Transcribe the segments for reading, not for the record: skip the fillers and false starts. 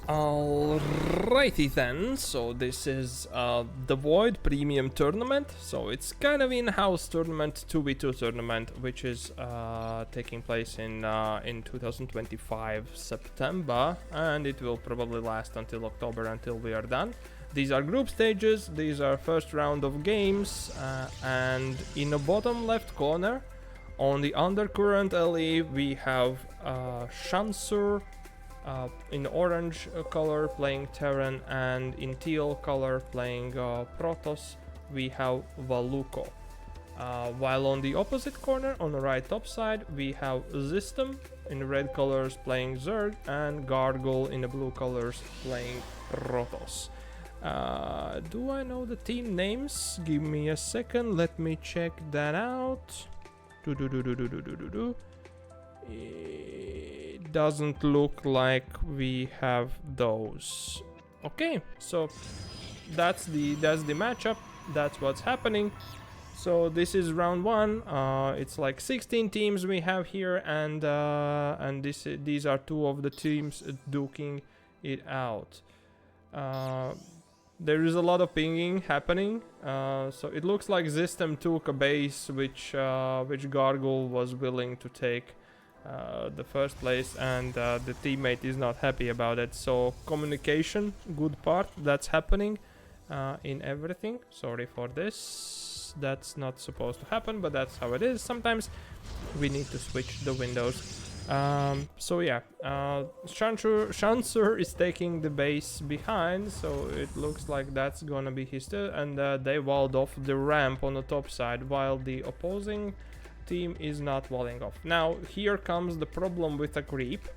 Alrighty then, so this is DeVoid Premium tournament. So it's kind of in-house tournament, 2v2 tournament, which is taking place in 2025 September, and it will probably last until October until we are done. These are group stages, these are first round of games, and in the bottom left corner, on the undercurrent LE, we have Shansur in orange color playing Terran, and in teal color playing Protoss we have VALUCO. While on the opposite corner, on the right top side, we have Zystem in red colors playing Zerg, and GarGoul in the blue colors playing Protoss. Do I know the team names? Give me a second, let me check that out. It doesn't look like we have those. Okay, so that's the matchup. That's what's happening. So this is round one. It's like 16 teams we have here, and these are two of the teams duking it out. There is a lot of pinging happening, so it looks like Zystem took a base which GarGoul was willing to take the first place, and the teammate is not happy about it. So communication, good part, that's happening in everything. Sorry for this, that's not supposed to happen, but that's how it is. Sometimes we need to switch the windows. So yeah, Shansur is taking the base behind, so it looks like that's gonna be his turn, and they walled off the ramp on the top side, while the opposing team is not walling off. Now here comes the problem with a creep.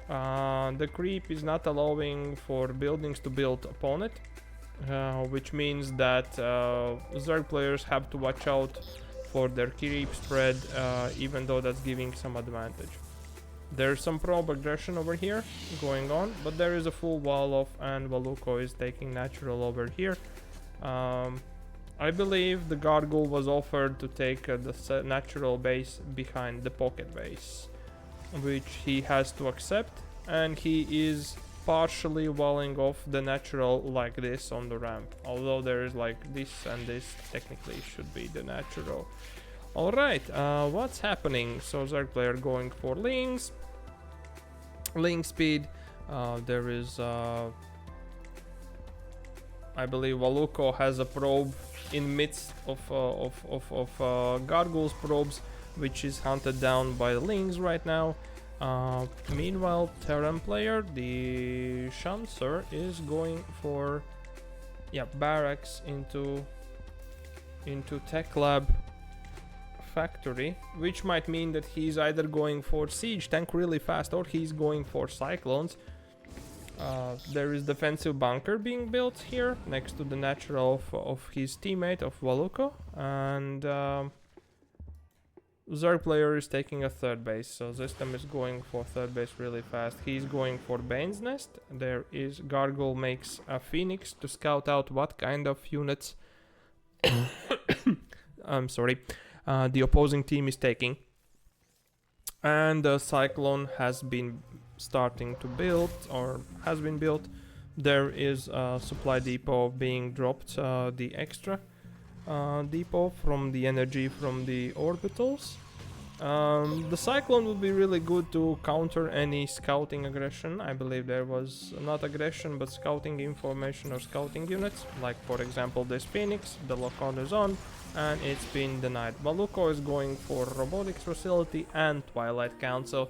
The creep is not allowing for buildings to build upon it, which means that Zerg players have to watch out for their creep spread, even though that's giving some advantage. There's some probe aggression over here going on, but there is a full wall off, and VALUCO is taking natural over here. I believe the GarGoul was offered to take the natural base behind the pocket base, which he has to accept, and he is partially walling off the natural like this on the ramp, although there is like this, and this technically should be the natural. Alright, what's happening? So Zerg player going for links speed. There is I believe VALUCO has a probe in midst of GarGoul's probes, which is hunted down by the links right now. Meanwhile, Terran player, the Shansur, is going for barracks into tech lab factory, which might mean that he's either going for siege tank really fast, or he's going for cyclones. There is defensive bunker being built here next to the natural of his teammate of VALUCO, and Zerg player is taking a third base, so Zystem is going for third base really fast. He's going for Bane's Nest. There is GarGoul makes a Phoenix to scout out what kind of units I'm sorry, the opposing team is taking, and the Cyclone has been starting to build, or has been built. There is a supply depot being dropped, the extra depot from the energy from the orbitals. The Cyclone would be really good to counter any scouting aggression. I believe there was not aggression but scouting information or scouting units, like for example this Phoenix. The lock-on is on and it's been denied. VALUCO is going for robotics facility and Twilight Council.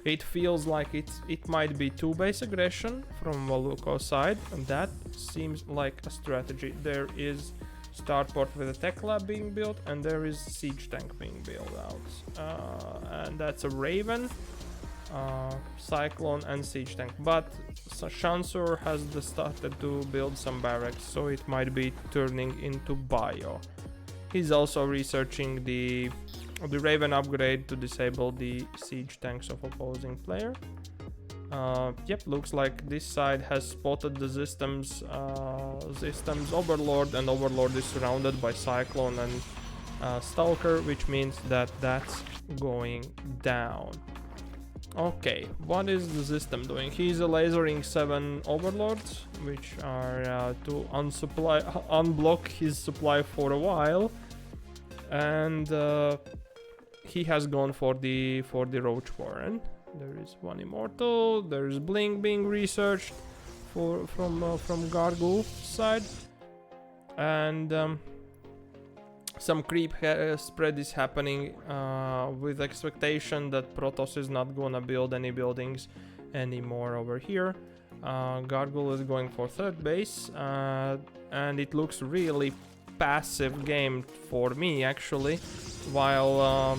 It feels like it might be two base aggression from VALUCO's side, and that seems like a strategy. There is starport with a tech lab being built, and there is siege tank being built out, and that's a Raven, Cyclone and siege tank. But Shansur has started to build some barracks, so it might be turning into bio. He's also researching the Raven upgrade to disable the siege tanks of opposing player. Yep, looks like this side has spotted the Zystem's Overlord, and Overlord is surrounded by Cyclone and Stalker, which means that that's going down. Okay, what is the system doing? He's lasering 7 overlords, which are to unblock his supply for a while, and he has gone for the Roach Warren. There is one immortal. There's Blink being researched from GarGoul side, and some creep spread is happening with expectation that Protoss is not gonna build any buildings anymore over here. GarGoul is going for third base, and it looks really passive game for me actually, while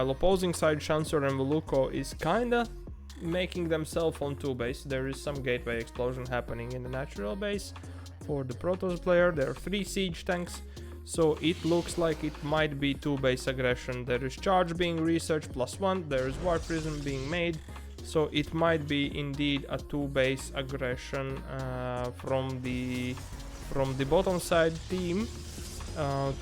opposing side Shansur and VALUCO is kinda making themselves on 2 base. There is some gateway explosion happening in the natural base for the Protoss player. There are 3 siege tanks. So it looks like it might be 2 base aggression. There is charge being researched +1, there is war prism being made, so it might be indeed a 2 base aggression from the bottom side team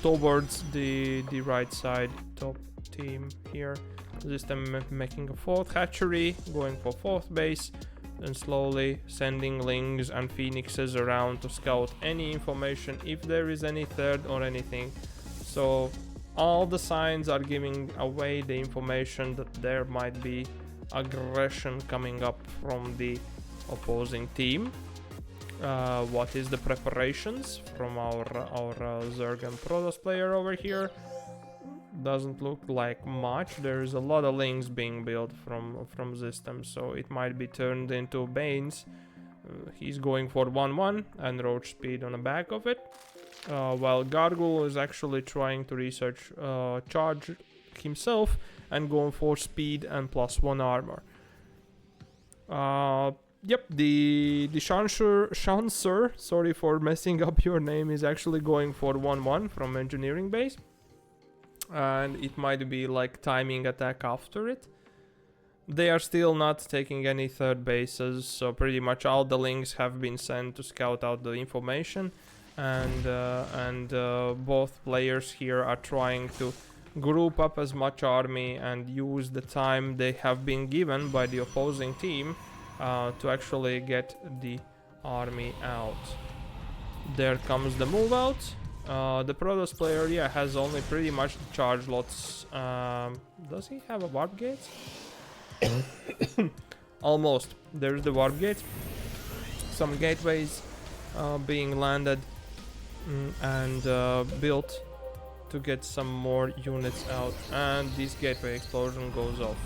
towards the right side top team here. Zystem making a 4th hatchery, going for 4th base, and slowly sending Lings and Phoenixes around to scout any information if there is any third or anything. So all the signs are giving away the information that there might be aggression coming up from the opposing team. What is the preparations from our Zerg and Protoss player over here? Doesn't look like much. There's a lot of links being built from Zystem, so it might be turned into Banes. He's going for 1-1 and Roach speed on the back of it, while GarGoul is actually trying to research charge himself and going for speed and +1 armor. Yep, the Shansur, sorry for messing up your name, is actually going for 1-1 from engineering base. And it might be like timing attack after it. They are still not taking any third bases, so pretty much all the links have been sent to scout out the information, and both players here are trying to group up as much army and use the time they have been given by the opposing team to actually get the army out. There comes the move out. The Protoss player, yeah, has only pretty much charge lots. Does he have a warp gate? Almost. There's the warp gate. Some gateways being landed and built to get some more units out. And this gateway explosion goes off.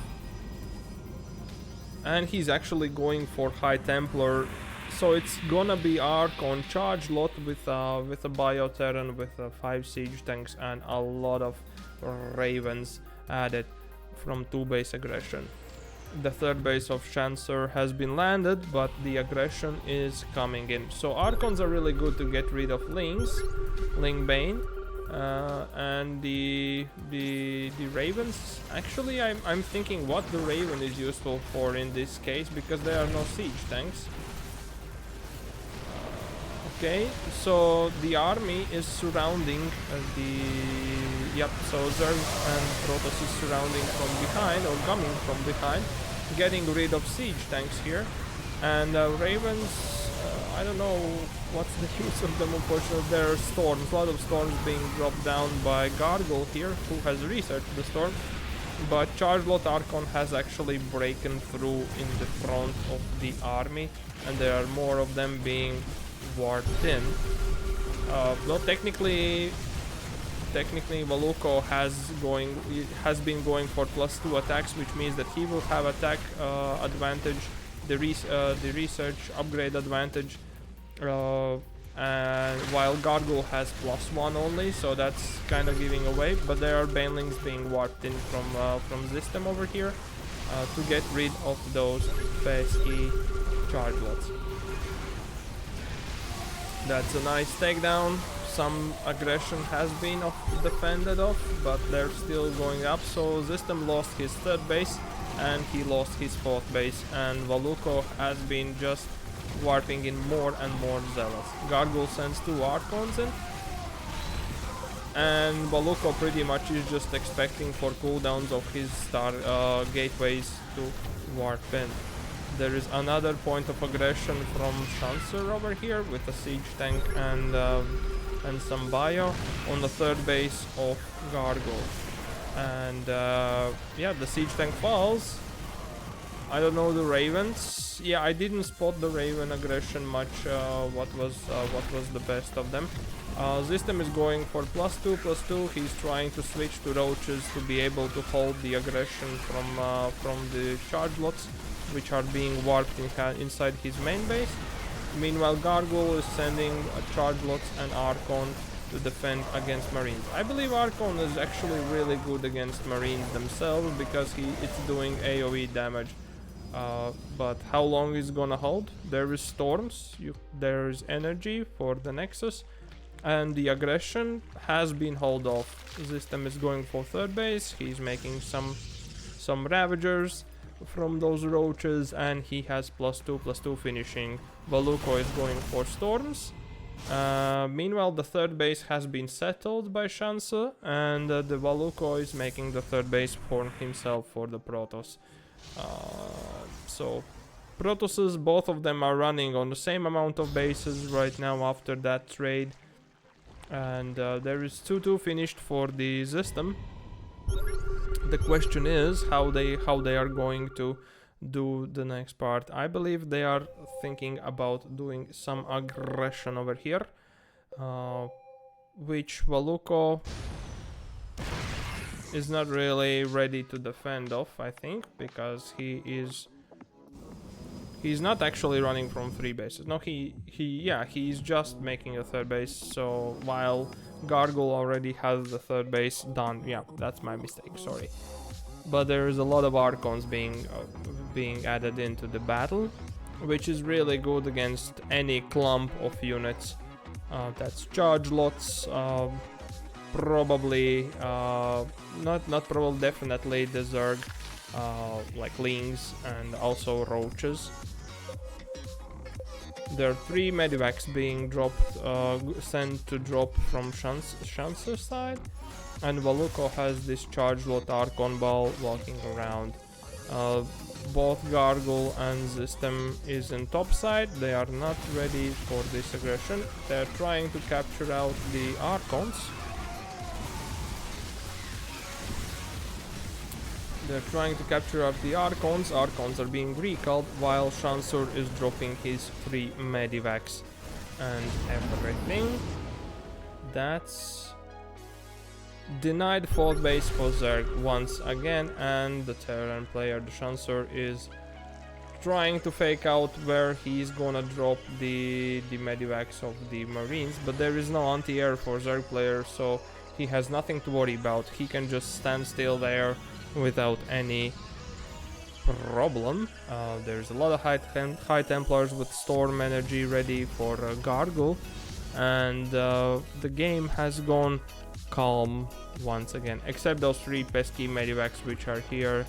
And he's actually going for High Templar. So it's gonna be Archon charge lot with a Bioterran with 5 siege tanks and a lot of Ravens added from 2 base aggression. The third base of Shansur has been landed, but the aggression is coming in. So Archons are really good to get rid of Ling Bane, and the Ravens. Actually, I'm thinking what the Raven is useful for in this case, because there are no siege tanks. Okay, so the army is surrounding so Zerg and Protoss is surrounding from behind, or coming from behind, getting rid of siege tanks here. And Ravens, I don't know what's the use of them, unfortunately. There are storms, a lot of storms being dropped down by GarGoul here, who has researched the storm. But Chargelot Archon has actually broken through in the front of the army, and there are more of them being warped in. Well, technically VALUCO has been going for +2 attacks, which means that he will have attack advantage, the research upgrade advantage, and while GarGoul has +1 only, so that's kind of giving away. But there are banelings being warped in from Zystem over here to get rid of those pesky Chargelots. That's a nice takedown. Some aggression has been defended off, but they're still going up. So Zystem lost his third base and he lost his fourth base, and VALUCO has been just warping in more and more zealots. GarGoul sends 2 Archons in. and VALUCO pretty much is just expecting for cooldowns of his star gateways to warp in. There is another point of aggression from Shansur over here with a siege tank and some bio on the third base of GarGoul. And yeah, the siege tank falls. I don't know the ravens. Yeah, I didn't spot the raven aggression much. What was the best of them? Zystem is going for +2/+2. He's trying to switch to roaches to be able to hold the aggression from the charge lots, which are being warped inside his main base. Meanwhile, GarGoul is sending charge lots and Archon to defend against Marines. I believe Archon is actually really good against Marines themselves because it's doing AoE damage. But how long is gonna hold? There is storms, there is energy for the Nexus, and the aggression has been held off. Zystem is going for third base. He's making some Ravagers from those roaches, and he has +2/+2 finishing. VALUCO is going for storms. Meanwhile, the third base has been settled by Shansur, and the VALUCO is making the third base for himself for the Protoss. So Protosses, both of them are running on the same amount of bases right now after that trade, and there is 2-2 finished for the Zystem. The question is how they are going to do the next part. I believe they are thinking about doing some aggression over here, which VALUCO is not really ready to defend off, I think, because he's not actually running from 3 bases. No, he's just making a third base. So while GarGoul already has the third base done. Yeah, that's my mistake, sorry. But there is a lot of Archons being added into the battle, which is really good against any clump of units. That's charge lots, probably, not probably, definitely the Zerg, like Lings and also Roaches. There are 3 medivacs being dropped, sent to drop from Shansur's side, and VALUCO has this charge lot Archon ball walking around. Both GarGoul and Zystem is in top side. They are not ready for this aggression. They're trying to capture out the Archons. They're trying to capture up the Archons. Archons are being recalled while Shansur is dropping his 3 medivacs and everything. That's denied 4th base for Zerg once again, and the Terran player, the Shansur, is trying to fake out where he's gonna drop the medivacs of the Marines, but there is no anti-air for Zerg player, so he has nothing to worry about. He can just stand still there without any problem. There's a lot of high Templars with Storm energy ready for GarGoul, and the game has gone calm once again, except those 3 pesky medivacs which are here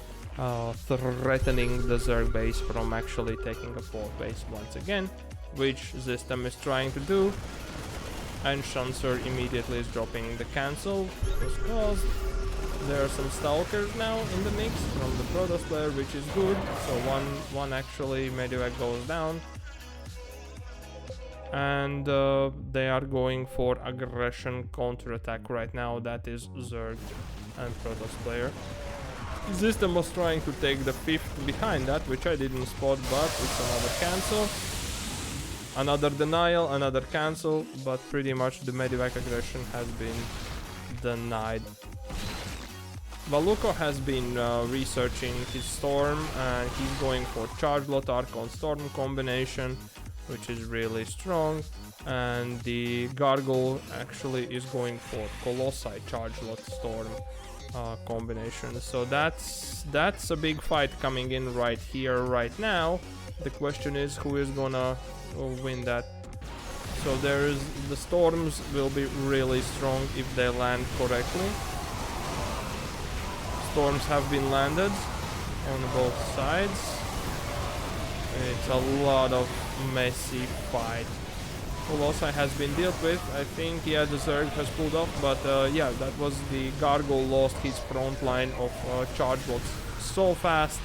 threatening the Zerg base from actually taking a 4th base once again, which Zystem is trying to do, and Shansur immediately is dropping the cancel because there are some Stalkers now in the mix from the Protoss player, which is good. So one actually medivac goes down, and they are going for aggression counter-attack right now. That is Zerg and Protoss player. Zystem was trying to take the 5th behind that, which I didn't spot, but it's another cancel. Another denial, another cancel, but pretty much the medivac aggression has been denied. VALUCO has been researching his Storm, and he's going for Charge Lot Archon Storm combination, which is really strong, and the GarGoul actually is going for Colossi Charge Lot Storm combination. So that's a big fight coming in right here, right now. The question is who is gonna win that. So the Storms will be really strong if they land correctly. Storms have been landed on both sides. It's a lot of messy fight. Colossi has been dealt with. I think, yeah, the Zerg has pulled off, but yeah, that was the GarGoul lost his front line of charge blocks so fast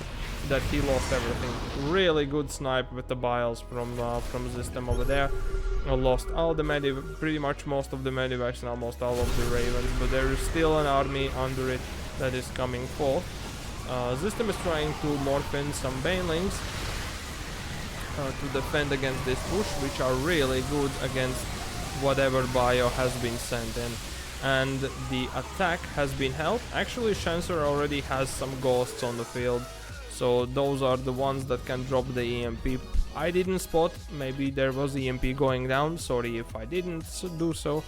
that he lost everything. Really good snipe with the biles from Zystem over there. Lost all the pretty much most of the medivacs and almost all of the ravens, but there is still an army under it that is coming forth. Zystem is trying to morph in some banelings to defend against this push, which are really good against whatever bio has been sent in. And the attack has been held. Actually, Shansur already has some ghosts on the field, so those are the ones that can drop the EMP. I didn't spot, maybe there was EMP going down, sorry if I didn't do so.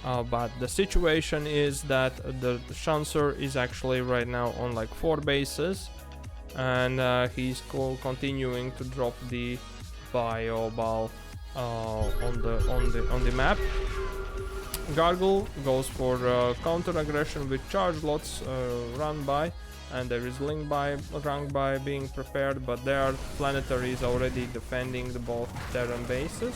But the situation is that the Shansur is actually right now on like 4 bases, and he's continuing to drop the bio ball on the map. GarGoul goes for counter aggression with charge lots run by, and there is run by being prepared, but there are planetaries already defending the both Terran bases.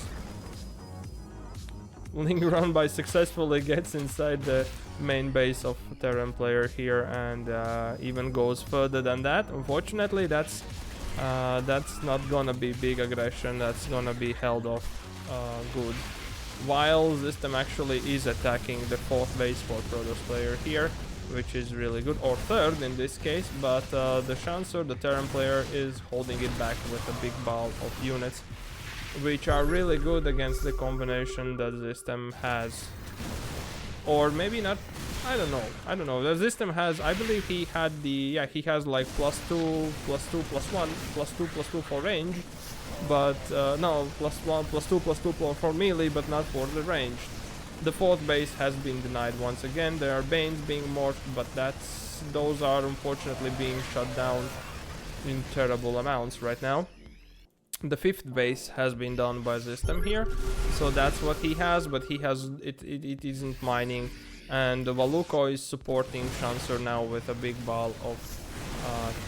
Link run by successfully gets inside the main base of Terran player here, and even goes further than that. Unfortunately, that's not gonna be big aggression. That's gonna be held off good. While Zystem actually is attacking the 4th base for Protoss player here, which is really good, or 3rd in this case, but the Shansur, the Terran player, is holding it back with a big ball of units, which are really good against the combination that Zystem has. Or maybe not, I don't know. The Zystem has, I believe he had the, yeah, he has like +2, +2, +1, +2, +2 for range, but no, +1, +2, +2 for melee, but not for the range. The 4th base has been denied once again. There are Banes being morphed, but those are unfortunately being shut down in terrible amounts right now. The 5th base has been done by Zystem here, so that's what he has, but he has it isn't mining, and the Valuco is supporting Shansur now with a big ball of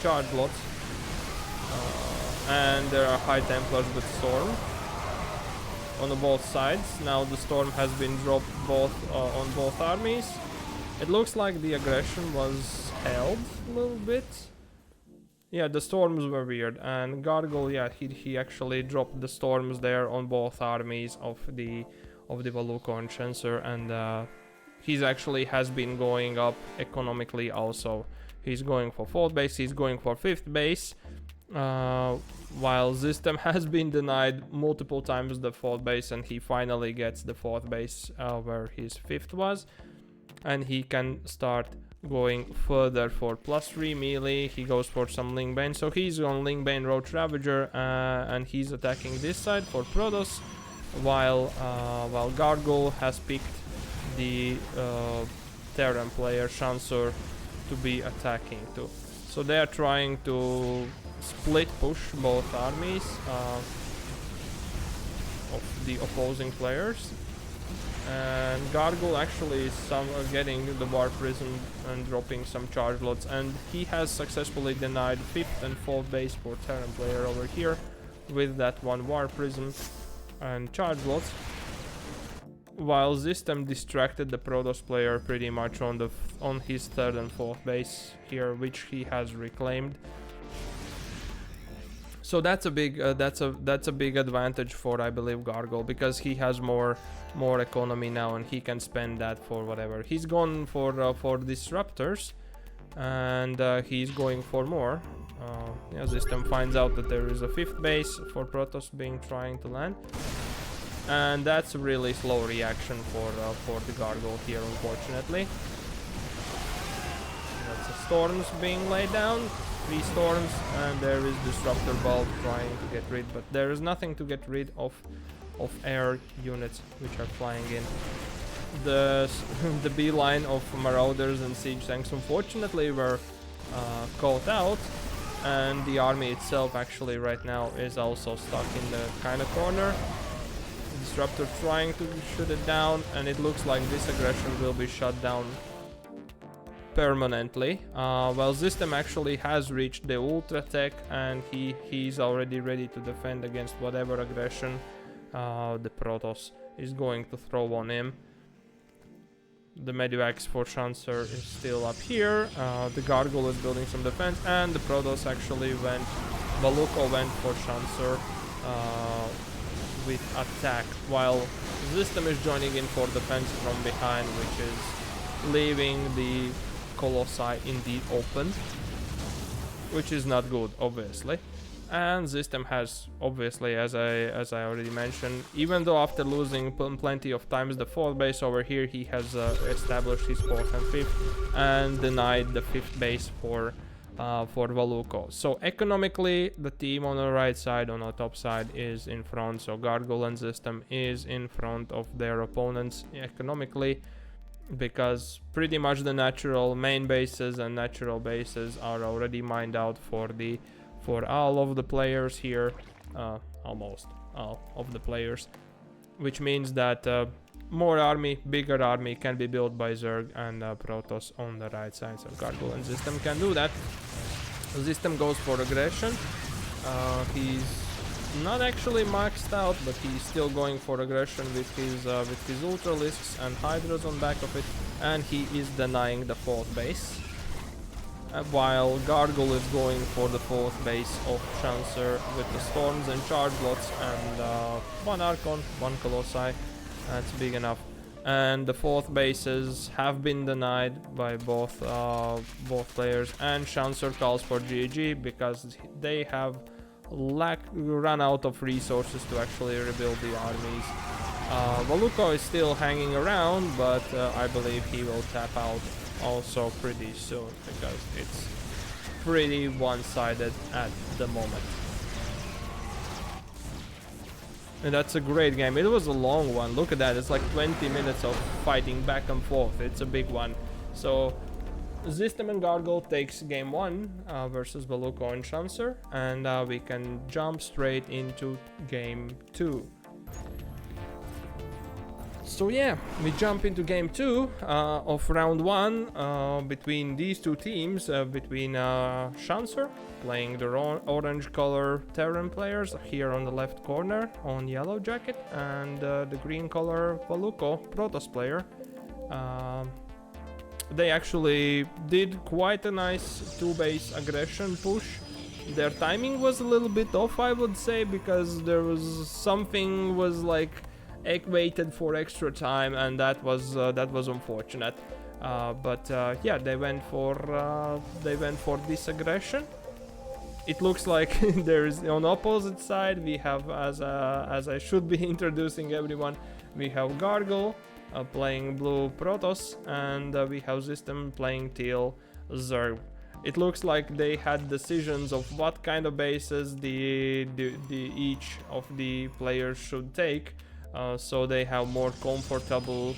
charge lots, and there are High Templars with Storm on both sides. Now the Storm has been dropped on both armies. It looks like the aggression was held a little bit. Yeah, the storms were weird, and GarGoul, yeah, he actually dropped the storms there on both armies of the Valuco and Shansur, and he's actually has been going up economically also. He's going for 4th base, he's going for 5th base, while Zystem has been denied multiple times the 4th base, and he finally gets the 4th base where his 5th was, and he can start going further for +3 melee. He goes for some Lingbane, so he's on Lingbane Roach Ravager, and he's attacking this side for Protoss, while GarGoul has picked the Terran player Shansur to be attacking too. So they are trying to split push both armies of the opposing players. And GarGoul actually is getting the War Prism and dropping some charge lots, and he has successfully denied 5th and 4th base for Terran player over here with that one War Prism and charge lots, while Zystem distracted the Protoss player pretty much on his 3rd and 4th base here, which he has reclaimed. So that's a big advantage for, I believe, GarGoul, because he has more economy now, and he can spend that for whatever. He's gone for disruptors, and he's going for more. Yeah, Zystem finds out that there is a 5th base for Protoss trying to land, and that's a really slow reaction for the GarGoul here, unfortunately. That's the storms being laid down. 3 storms, and there is Disruptor Bulb trying to get rid, but there is nothing to get rid of air units which are flying in. The beeline of Marauders and Siege Tanks unfortunately were caught out, and the army itself actually right now is also stuck in the kind of corner. Disruptor trying to shoot it down, and it looks like this aggression will be shut down permanently. Well, Zystem actually has reached the Ultra Tech, and he's already ready to defend against whatever aggression the Protoss is going to throw on him. The Medivacs for Shansur is still up here. The GarGoul is building some defense, and the Protoss actually went. VALUCO went for Shansur with attack, while Zystem is joining in for defense from behind, which is leaving the Colossi in the open, which is not good, obviously. And Zystem has, obviously, as I already mentioned, even though after losing plenty of times the 4th base over here, he has established his 4th and 5th and denied the 5th base for VALUCO. So economically, the team on the right side, on the top side, is in front. So GarGoul and Zystem is in front of their opponents economically, because pretty much the natural main bases and natural bases are already mined out for all of the players here, almost all of the players, which means that more army, bigger army can be built by Zerg and Protoss on the right side. So GarGoul and Zystem can do that. Zystem goes for aggression. He's not actually maxed out, but he's still going for aggression with his Ultralisks and Hydras on back of it, and he is denying the 4th base. While GarGoul is going for the 4th base of Shansur with the Storms and Charge Lots and 1 Archon, 1 Colossi. That's big enough. And the 4th bases have been denied by both players, and Shansur calls for GG because they have run out of resources to actually rebuild the armies. VALUCO is still hanging around, but I believe he will tap out also pretty soon, because it's pretty one-sided at the moment. And that's a great game. It was a long one. Look at that. It's like 20 minutes of fighting back and forth. It's a big one. So Zystem and GarGoul takes game 1 versus VALUCO and Shansur, and we can jump straight into game 2. So yeah, we jump into game 2 of round 1 between these two teams, between Shansur playing the orange color Terran players here on the left corner on yellow jacket, and the green color VALUCO Protoss player. They actually did quite a nice 2-base aggression push. Their timing was a little bit off, I would say, because there was something was like waited for extra time, and that was unfortunate. But yeah, they went for this aggression. It looks like there's on the opposite side we have, as I should be introducing everyone, we have GarGoul playing blue Protoss, and we have Zystem playing teal Zerg. It looks like they had decisions of what kind of bases each of the players should take. So they have more comfortable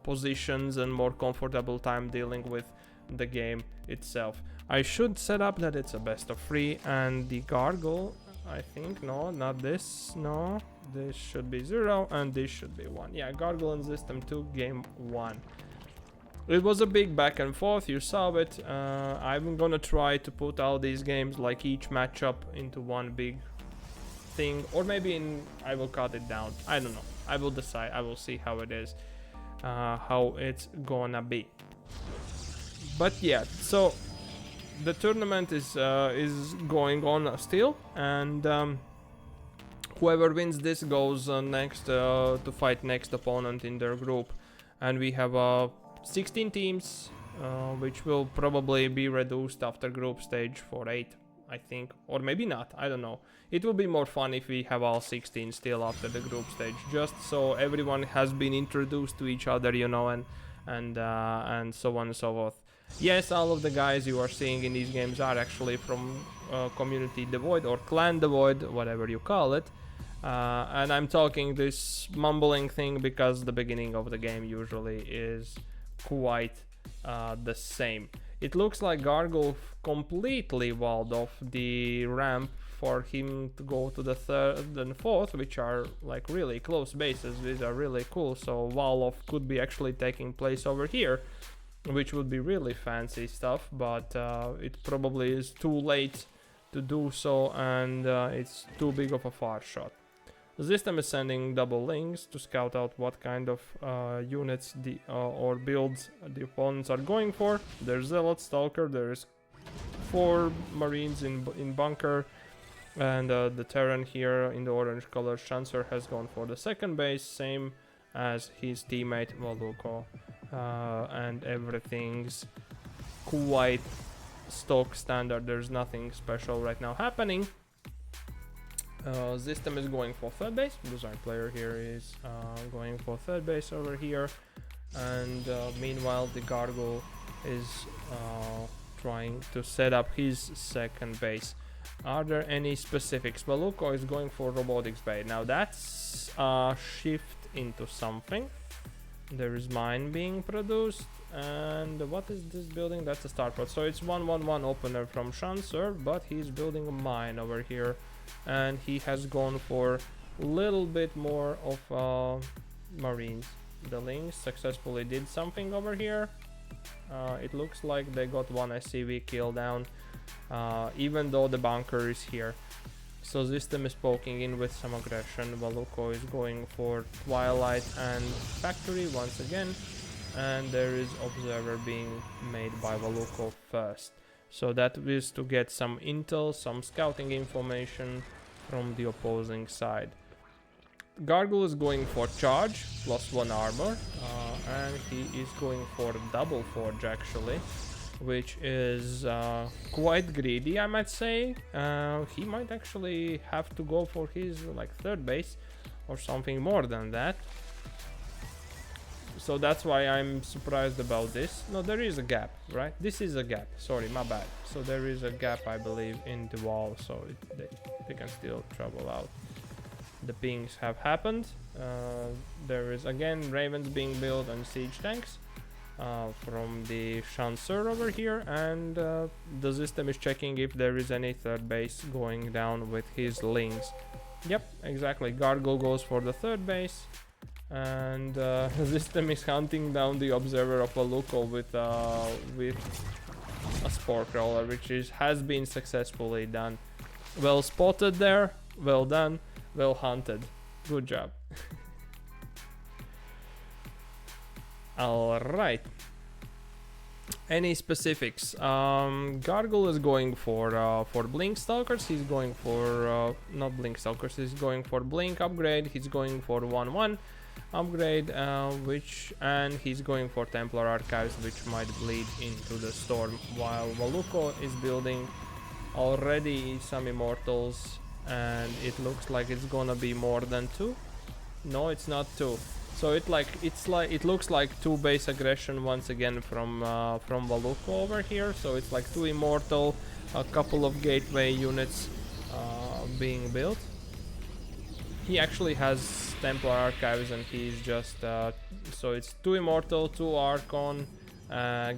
positions and more comfortable time dealing with the game itself. I should set up that it's a best of 3, and the GarGoul, I think, no, not this, no, this should be 0 and this should be 1. Yeah, GarGoul and Zystem took game 1. It was a big back and forth, you saw it. I'm gonna try to put all these games, like each matchup, into one big thing, or maybe I will cut it down. I don't know. I will decide. I will see how it is, how it's gonna be. But yeah, so the tournament is going on still, and whoever wins this goes next to fight next opponent in their group, and we have 16 teams, which will probably be reduced after group stage for 8. I think, or maybe not, I don't know. It will be more fun if we have all 16 still after the group stage, just so everyone has been introduced to each other, you know, and so on and so forth. Yes, all of the guys you are seeing in these games are actually from community DeVoid or clan DeVoid, whatever you call it. And I'm talking this mumbling thing because the beginning of the game usually is quite the same. It looks like GarGoul completely walled off the ramp for him to go to the 3rd and 4th, which are like really close bases. These are really cool, so wall off could be actually taking place over here, which would be really fancy stuff, but it probably is too late to do so, and it's too big of a far shot. The system is sending double links to scout out what kind of units or builds the opponents are going for. There's Zealot, Stalker, there's 4 Marines in bunker, and the Terran here in the orange color, Shansur, has gone for the second base, same as his teammate Valuco, and everything's quite stock standard. There's nothing special right now happening. Zystem is going for third base. The Zerg player here is going for third base over here, and meanwhile the GarGoul is trying to set up his second base. Are there any specifics? Valuco is going for robotics bay. Now that's a shift into something. There is mine being produced, and what is this building? That's a starport. So it's 1-1-1 opener from Shansur, but he's building a mine over here, and he has gone for a little bit more of Marines. The Lynx successfully did something over here. It looks like they got one SCV kill down, even though the bunker is here. So Zystem is poking in with some aggression. Valuco is going for Twilight and Factory once again, and there is Observer being made by Valuco first. So that is to get some intel, some scouting information from the opposing side. GarGoul is going for charge, +1 armor, and he is going for double forge actually, which is quite greedy, I might say. He might actually have to go for his like third base or something more than that. So that's why I'm surprised about this. No, there is a gap, right? This is a gap, sorry, my bad. So there is a gap, I believe, in the wall, so they can still travel out. The pings have happened. There is again Ravens being built and siege tanks from the Shansur over here, and the system is checking if there is any third base going down with his Lynx. Yep, exactly. GarGoul goes for the third base, and the system is hunting down the observer of Valuco with a spore crawler, which has been successfully done. Well spotted there, well done, well hunted, good job. All right. Any specifics? GarGoul is going for Blink Stalkers. He's going for not Blink Stalkers. He's going for Blink upgrade. He's going for 1-1 upgrade, and he's going for Templar Archives, which might bleed into the storm. While Valuco is building already some Immortals, and it looks like it's gonna be more than 2. No, it's not 2. So it looks like 2 base aggression once again from Valuco over here. So it's like 2 Immortal, a couple of gateway units being built. He actually has Templar Archives, and he's just so it's 2 Immortal, 2 Archon,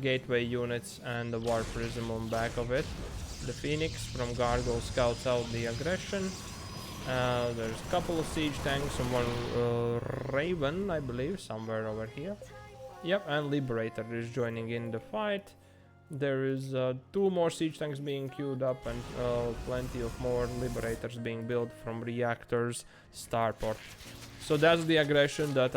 gateway units, and the War Prism on back of it. The Phoenix from GarGoul scouts out the aggression. There's a couple of siege tanks and one Raven, I believe, somewhere over here. Yep, and Liberator is joining in the fight. There is 2 more siege tanks being queued up, and plenty of more Liberators being built from reactors, starport. So that's the aggression that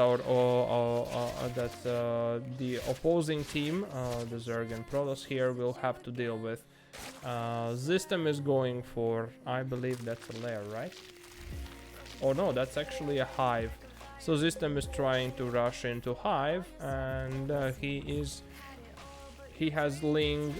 the opposing team, the Zerg and Protoss here, will have to deal with. Zystem is going for, I believe that's a lair, right? Oh no, that's actually a hive. So Zystem is trying to rush into hive, and he has Ling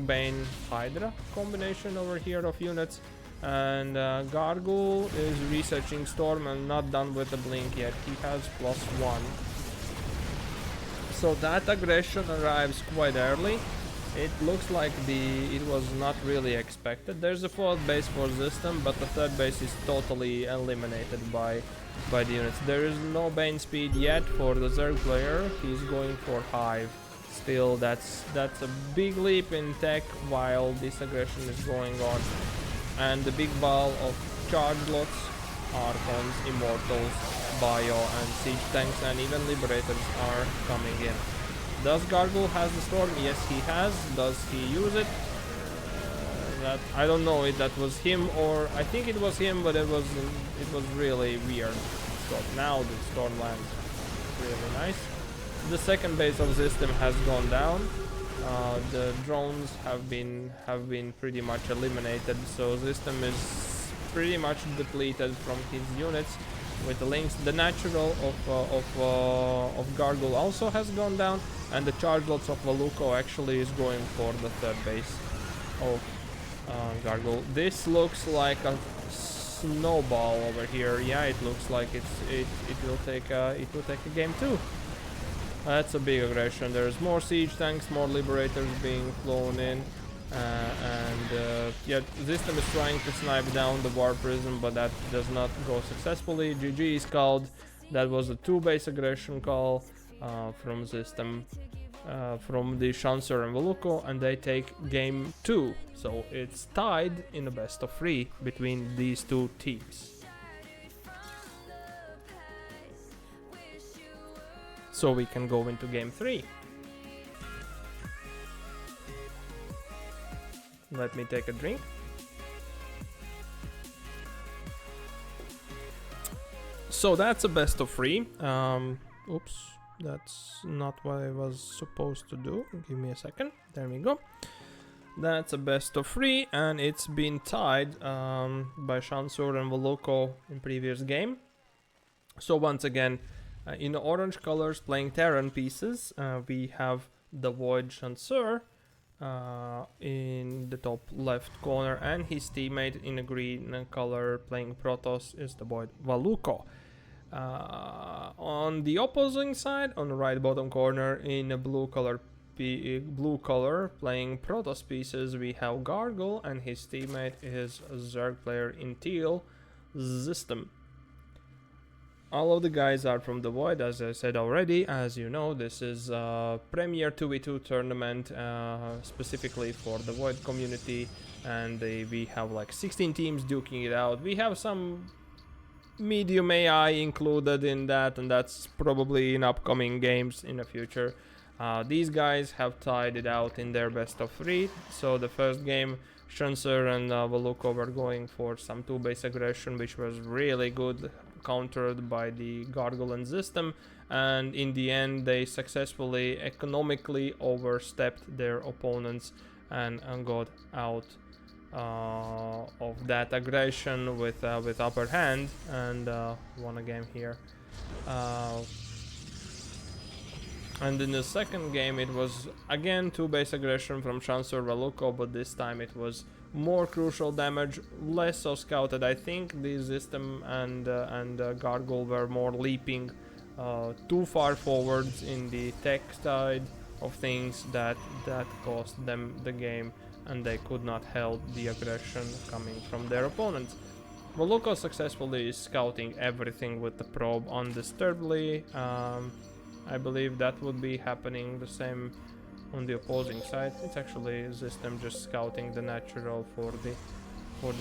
Bane Hydra combination over here of units, and GarGoul is researching storm and not done with the blink yet. He has +1. So that aggression arrives quite early. It looks like it was not really expected. There's a fourth base for Zystem, but the third base is totally eliminated by the units. There is no Bane speed yet for the Zerg player. He's going for hive. Still, that's a big leap in tech while this aggression is going on. And the big ball of charge lots, Archons, Immortals, Bio, and Siege tanks, and even Liberators are coming in. Does GarGoul has the storm? Yes, he has. Does he use it? That I don't know if that was him, or I think it was him, but it was really weird. So now the storm lands really nice. The second base of Zystem has gone down. The drones have been pretty much eliminated, so Zystem is pretty much depleted from his units with the links. The natural of GarGoul also has gone down, and the charge lots of Valuco actually is going for the third base of GarGoul. This looks like a snowball over here. Yeah, it looks like it will take a game too. That's a big aggression. There's more siege tanks, more liberators being flown in, and yeah, Zystem is trying to snipe down the war prism, but that does not go successfully. GG is called. That was a 2-base aggression call from Zystem, from the Shansur and VALUCO, and they take game 2. So it's tied in a best of 3 between these two teams. So we can go into game 3. Let me take a drink. So that's a best of 3. Oops, that's not what I was supposed to do. Give me a second. There we go. That's a best of 3, and it's been tied by Shansur and VALUCO in previous game. So once again, in orange colors playing Terran pieces, we have DeVoid Shansur in the top left corner, and his teammate in a green color playing Protoss is DeVoid VALUCO. On the opposing side, on the right bottom corner, in a blue color playing Protoss pieces, we have GarGoul, and his teammate is a Zerg player in teal, Zystem. All of the guys are from DeVoid, as I said already. As you know, this is a Premier 2v2 tournament specifically for the DeVoid community, and we have like 16 teams duking it out. We have some medium AI included in that, and that's probably in upcoming games in the future. These guys have tied it out in their best of 3. So the first game, Shansur and VALUCO were going for some 2-base aggression, which was really good, countered by the GarGoul and Zystem, and in the end they successfully economically overstepped their opponents and got out of that aggression with upper hand, and won a game here. And in the second game it was again 2-base aggression from Shansur VALUCO, but this time it was more crucial damage, less so scouted. I think the Zystem and GarGoul were more leaping too far forwards in the tech side of things that cost them the game, and they could not help the aggression coming from their opponents. VALUCO successfully is scouting everything with the probe undisturbedly. I believe that would be happening the same on the opposing side. It's actually Zystem just scouting the natural for the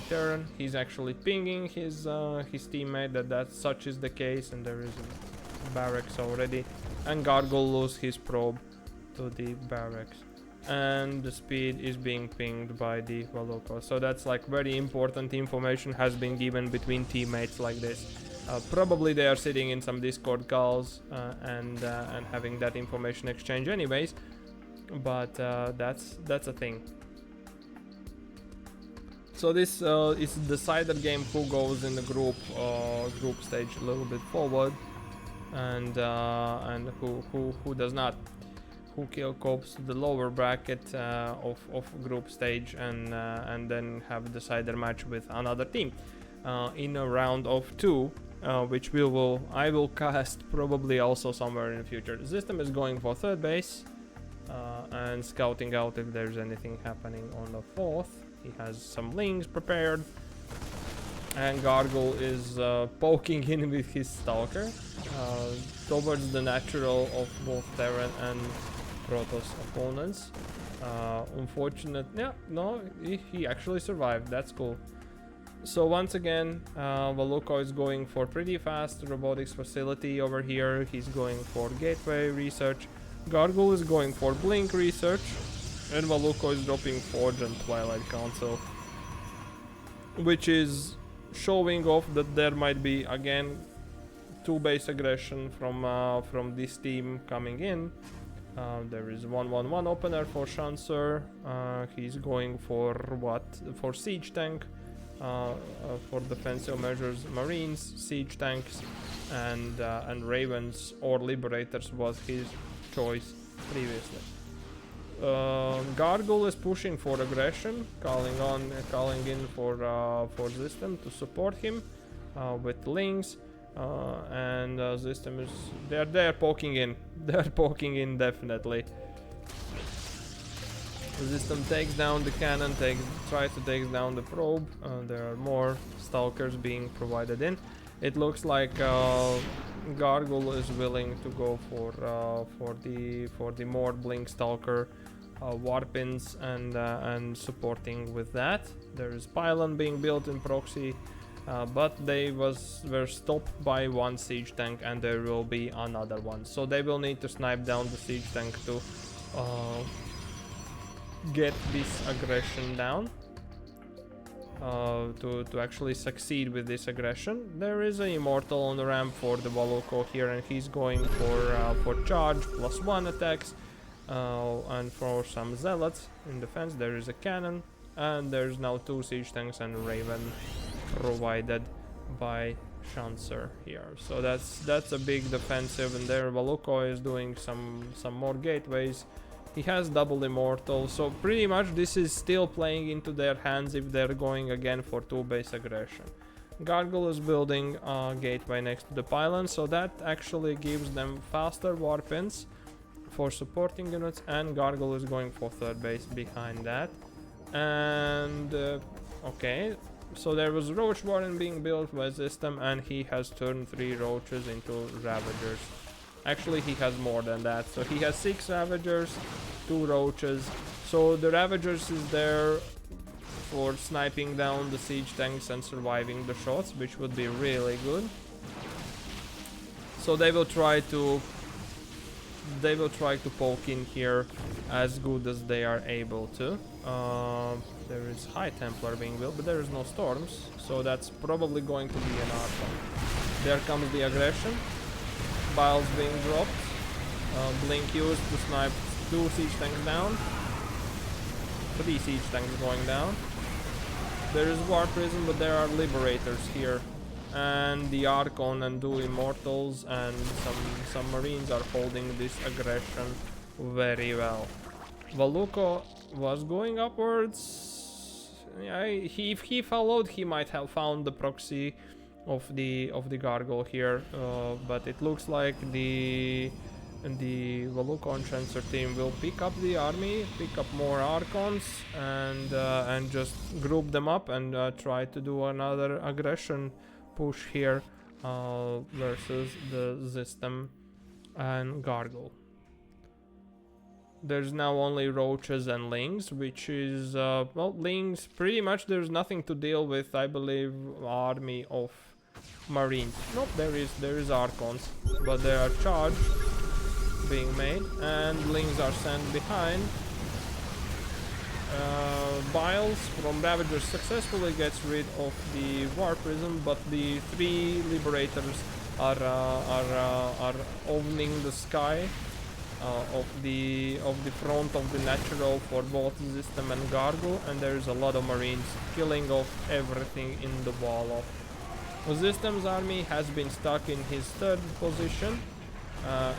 Terran. He's actually pinging his teammate that such is the case, and there is a barracks already, and GarGoul loses his probe to the barracks, and the speed is being pinged by the VALUCO. So that's like very important information has been given between teammates like this. Probably they are sitting in some Discord calls and having that information exchange anyways, but that's a thing. So this is the decided game who goes in the group stage a little bit forward, and who does not, who copes the lower bracket of group stage, and then have a decider match with another team in a round of 2. Which I will cast probably also somewhere in the future. Zystem is going for 3rd base and scouting out if there's anything happening on the 4th. He has some links prepared, and GarGoul is poking in with his Stalker towards the natural of both Terran and Protoss opponents. Unfortunate, yeah, no, he actually survived. That's cool. So once again, VALUCO is going for pretty fast robotics facility over here. He's going for gateway research. GarGoul is going for blink research. And VALUCO is dropping Forge and Twilight Council, which is showing off that there might be again 2 base aggression from this team coming in. There is 1/1/1 opener for Shansur. He's going for what? For siege tank, for defensive measures, marines, siege tanks, and ravens or liberators was his choice previously. GarGoul is pushing for aggression, calling in for Zystem to support him with links. And Zystem is they're poking in. They're poking in definitely. Zystem takes down the cannon, tries to take down the probe. There are more stalkers being provided in. It looks like GarGoul is willing to go for the more blink stalker warpins and supporting with that. There is pylon being built in proxy. But they were stopped by 1 siege tank, and there will be another one. So they will need to snipe down the siege tank to get this aggression down. To actually succeed with this aggression. There is an immortal on the ramp for the VALUCO here, and he's going for charge +1 attacks, and for some zealots in defense. There is a cannon, and there's now 2 siege tanks and a raven provided by Shansur here. So that's a big defensive, and there VALUCO is doing some more gateways. He has double immortal, so pretty much this is still playing into their hands if they're going again for 2 base aggression. GarGoul is building a gateway next to the pylon, so that actually gives them faster warpins for supporting units, and GarGoul is going for 3rd base behind that. And okay, so there was Roach Warren being built by Zystem, and he has turned 3 roaches into Ravagers. Actually, he has more than that, so he has 6 Ravagers, 2 roaches. So the Ravagers is there for sniping down the siege tanks and surviving the shots, which would be really good. So they will try to poke in here as good as they are able to. There is High Templar being built, but there is no storms, so that's probably going to be an Archon. There comes the aggression. Biles being dropped. Blink used to snipe 2 siege tanks down. 3 siege tanks going down. There is War Prison, but there are Liberators here. And the Archon and 2 Immortals and some Marines are holding this aggression very well. VALUCO was going upwards. Yeah, if he followed, he might have found the proxy of the GarGoul here, but it looks like the VALUCO and Shansur team will pick up the army, pick up more Archons, and just group them up and try to do another aggression push here versus the Zystem and GarGoul. There's now only roaches and lings, which is well, lings pretty much there's nothing to deal with. I believe army of marines. Nope, there is Archons, but there are charge being made, and lings are sent behind. Biles from Ravagers successfully gets rid of the War Prism, but the 3 Liberators are owning the sky of the front of the natural for both Zystem and GarGoul, and there is a lot of Marines killing off everything in the wall of. Zystem's army has been stuck in his 3rd position,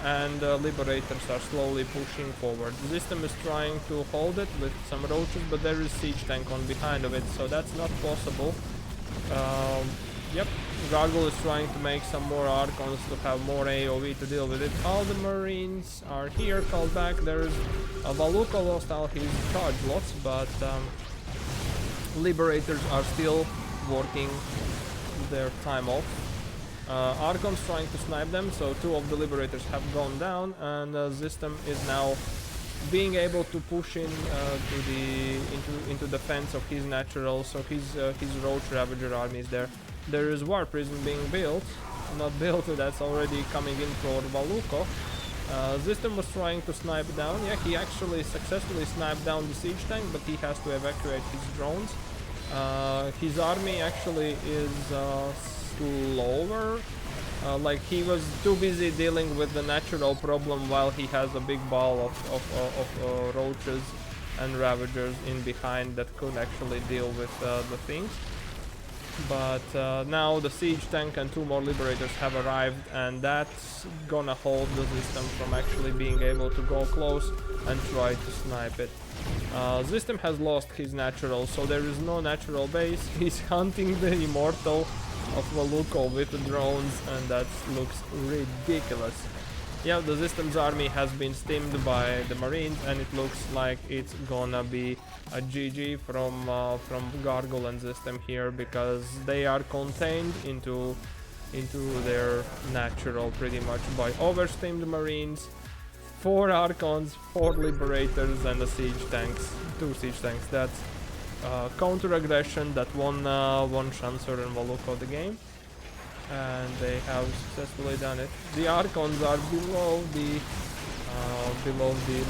and Liberators are slowly pushing forward. Zystem is trying to hold it with some roaches, but there is siege tank on behind of it, so that's not possible. Yep, GarGoul is trying to make some more Archons to have more AoE to deal with it. All the Marines are here, called back. There's a VALUCO lost all his charge lots, but Liberators are still working their time off. Archons trying to snipe them, so 2 of the Liberators have gone down, and Zystem is now being able to push in into defense of his natural, so his Roach Ravager army is there. There is War Prison being built, not built, that's already coming in for VALUCO. Zystem was trying to snipe down. Yeah, he actually successfully sniped down the siege tank, but he has to evacuate his drones. His army actually is slower. Like he was too busy dealing with the natural problem while he has a big ball of roaches and ravagers in behind that could actually deal with the things. But now the siege tank and 2 more liberators have arrived, and that's gonna hold the system from actually being able to go close and try to snipe it. Zystem has lost his natural, so there is no natural base. He's hunting the immortal of Valuco with the drones, and that looks ridiculous. Yeah, the Zystem's army has been stemmed by the Marines, and it looks like it's gonna be a GG from GarGoul and Zystem here, because they are contained into their natural pretty much by overstemmed Marines, 4 Archons, 4 Liberators, and the siege tanks, 2 siege tanks. That's counter aggression that won Shansur and Valuco the game. And they have successfully done it. The Archons are below the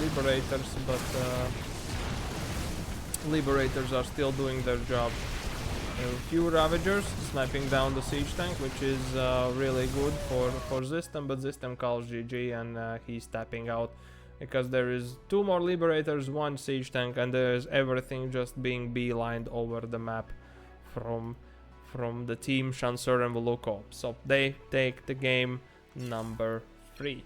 Liberators, but Liberators are still doing their job. A few Ravagers sniping down the siege tank, which is really good for Zystem, but Zystem calls GG, and he's tapping out because there is 2 more Liberators, 1 siege tank, and there's everything just being beelined over the map from the team Shansur and Valuco. So they take the game number 3.